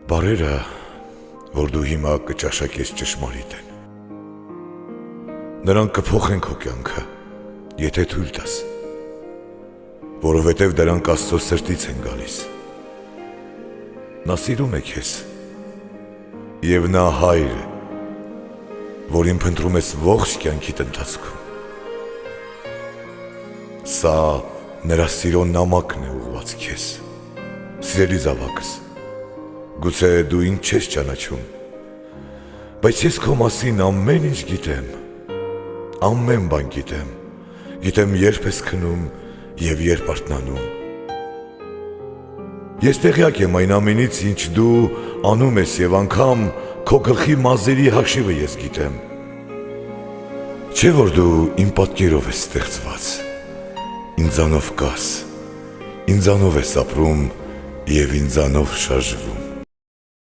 Բարերը, որ դու հիմա կճաշակես ճշմարիտ են։ Նրանք կփոխեն քո կյանքը, եթե թույլ տաս, որովհետև դրանք Աստծո սրտից են գալիս։ Նա սիրում է քեզ, և նա հայր է, որին փնտրում ես ողջ կյանքիդ ընթացքում։ Սա նրա սիրո նամակն է ուղղված քեզ, սիրելի զավակս։ Գուցե դու ինձ չես ճանաչում, բայց ես քո մասին ամեն ինչ գիտեմ, ամեն բան գիտեմ, գիտեմ երբ ես քնում և երբ արթնանում։ Ես տեղյակ եմ այն ամենից, ինչ դու անում ես և անգամ քո գլխի մազերի հաշիվը ես գիտեմ։ Չէ՞ որ դու իմ պատկերով ես ստեղծված, ինձանով կաս, ինձանով ես ապրում և ինձանով շարժվում։